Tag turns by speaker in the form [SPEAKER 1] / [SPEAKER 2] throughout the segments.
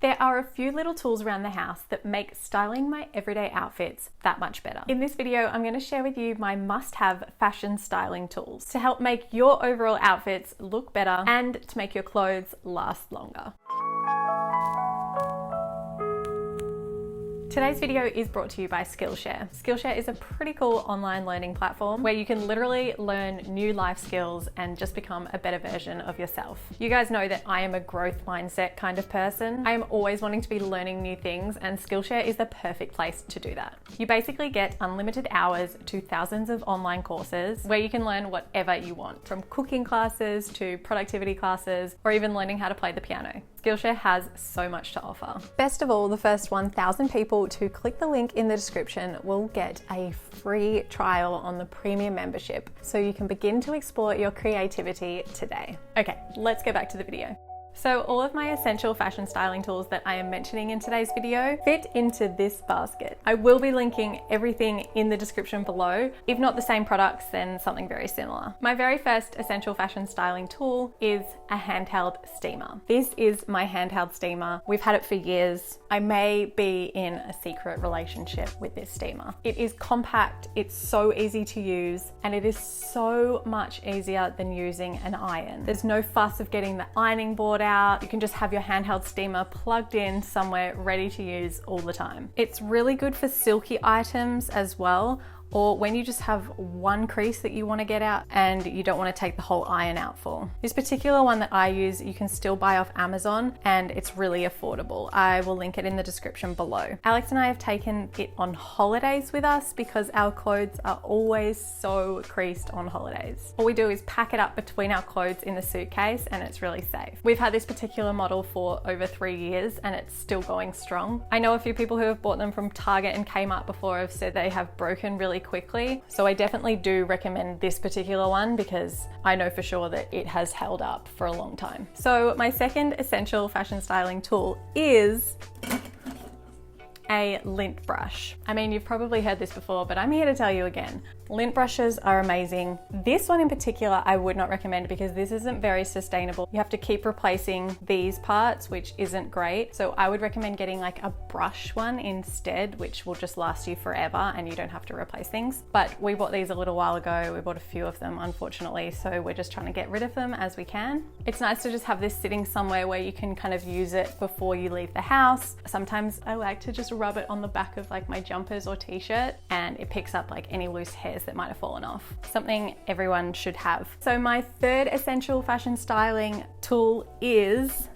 [SPEAKER 1] There are a few little tools around the house that make styling my everyday outfits that much better. In this video, I'm going to share with you my must-have fashion styling tools to help make your overall outfits look better and to make your clothes last longer. Today's video is brought to you by Skillshare. Skillshare is a pretty cool online learning platform where you can literally learn new life skills and just become a better version of yourself. You guys know that I am a growth mindset kind of person. I am always wanting to be learning new things, and Skillshare is the perfect place to do that. You basically get unlimited hours to thousands of online courses where you can learn whatever you want, from cooking classes to productivity classes, or even learning how to play the piano. Skillshare has so much to offer. Best of all, the first 1,000 people to click the link in the description will get a free trial on the premium membership, so you can begin to explore your creativity today. Okay, let's get back to the video. So all of my essential fashion styling tools that I am mentioning in today's video fit into this basket. I will be linking everything in the description below. If not the same products, then something very similar. My very first essential fashion styling tool is a handheld steamer. This is my handheld steamer. We've had it for years. I may be in a secret relationship with this steamer. It is compact, it's so easy to use, and it is so much easier than using an iron. There's no fuss of getting the ironing board out. You can just have your handheld steamer plugged in somewhere ready to use all the time. It's really good for silky items as well, or when you just have one crease that you want to get out and you don't want to take the whole iron out for. This particular one that I use, you can still buy off Amazon, and it's really affordable. I will link it in the description below. Alex and I have taken it on holidays with us because our clothes are always so creased on holidays. All we do is pack it up between our clothes in the suitcase, and it's really safe. We've had this particular model for over 3 years and it's still going strong. I know a few people who have bought them from Target and Kmart before have said they have broken really quickly. So I definitely do recommend this particular one because I know for sure that it has held up for a long time. So my second essential fashion styling tool is a lint brush. I mean, you've probably heard this before, but I'm here to tell you again. Lint brushes are amazing. This one in particular, I would not recommend because this isn't very sustainable. You have to keep replacing these parts, which isn't great. So I would recommend getting like a brush one instead, which will just last you forever and you don't have to replace things. But we bought these a little while ago. We bought a few of them, unfortunately. So we're just trying to get rid of them as we can. It's nice to just have this sitting somewhere where you can kind of use it before you leave the house. Sometimes I like to just rub it on the back of like my jumpers or t-shirt, and it picks up like any loose hairs that might have fallen off. Something everyone should have. So my third essential fashion styling tool is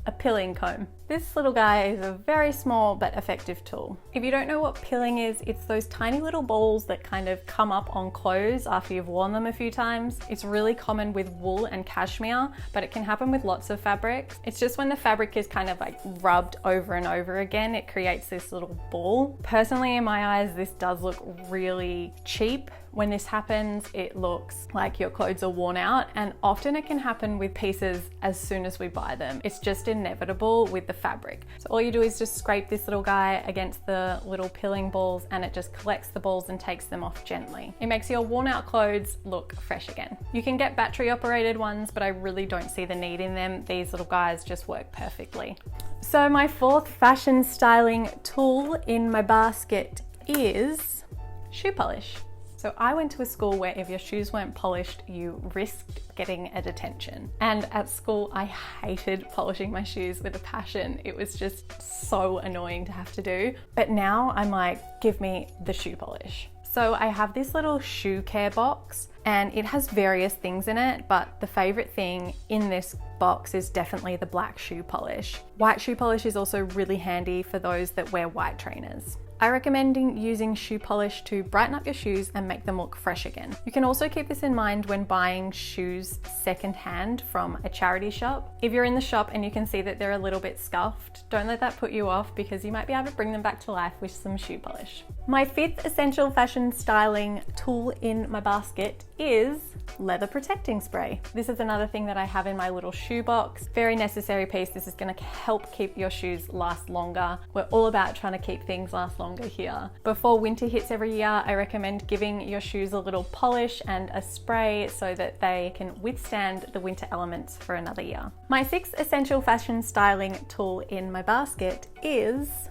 [SPEAKER 1] a pilling comb. This little guy is a very small but effective tool. If you don't know what pilling is, it's those tiny little balls that kind of come up on clothes after you've worn them a few times. It's really common with wool and cashmere, but it can happen with lots of fabrics. It's just when the fabric is kind of like rubbed over and over again, it creates this little ball. Personally, in my eyes, this does look really cheap. When this happens, it looks like your clothes are worn out, and often it can happen with pieces as soon as we buy them. It's just inevitable with the fabric. So all you do is just scrape this little guy against the little pilling balls, and it just collects the balls and takes them off gently. It makes your worn out clothes look fresh again. You can get battery operated ones, but I really don't see the need in them. These little guys just work perfectly. So my fourth fashion styling tool in my basket is shoe polish. So I went to a school where if your shoes weren't polished, you risked getting a detention. And at school, I hated polishing my shoes with a passion. It was just so annoying to have to do. But now I'm like, give me the shoe polish. So I have this little shoe care box, and it has various things in it, but the favorite thing in this box is definitely the black shoe polish. White shoe polish is also really handy for those that wear white trainers. I recommend using shoe polish to brighten up your shoes and make them look fresh again. You can also keep this in mind when buying shoes secondhand from a charity shop. If you're in the shop and you can see that they're a little bit scuffed, don't let that put you off because you might be able to bring them back to life with some shoe polish. My fifth essential fashion styling tool in my basket is leather protecting spray. This is another thing that I have in my little shoe box. Very necessary piece. This is going to help keep your shoes last longer. We're all about trying to keep things last longer longer here. Before winter hits every year, I recommend giving your shoes a little polish and a spray so that they can withstand the winter elements for another year. My sixth essential fashion styling tool in my basket is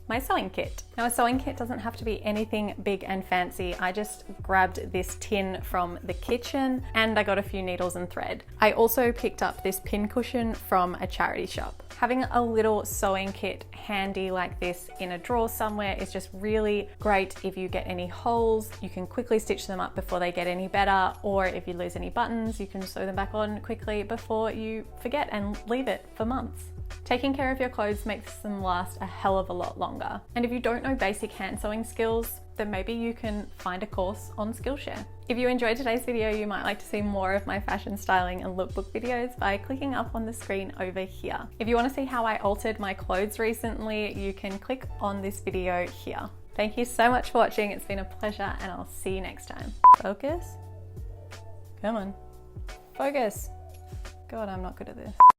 [SPEAKER 1] my sewing kit. Now, a sewing kit doesn't have to be anything big and fancy. I just grabbed this tin from the kitchen and I got a few needles and thread. I also picked up this pin cushion from a charity shop. Having a little sewing kit handy like this in a drawer somewhere is just really great. If you get any holes, you can quickly stitch them up before they get any better, or if you lose any buttons, you can sew them back on quickly before you forget and leave it for months. Taking care of your clothes makes them last a hell of a lot longer. And if you don't know basic hand sewing skills, then maybe you can find a course on Skillshare. If you enjoyed today's video, you might like to see more of my fashion styling and lookbook videos by clicking up on the screen over here. If you want to see how I altered my clothes recently, you can click on this video here. Thank you so much for watching. It's been a pleasure and I'll see you next time. Focus. Come on. Focus. God, I'm not good at this.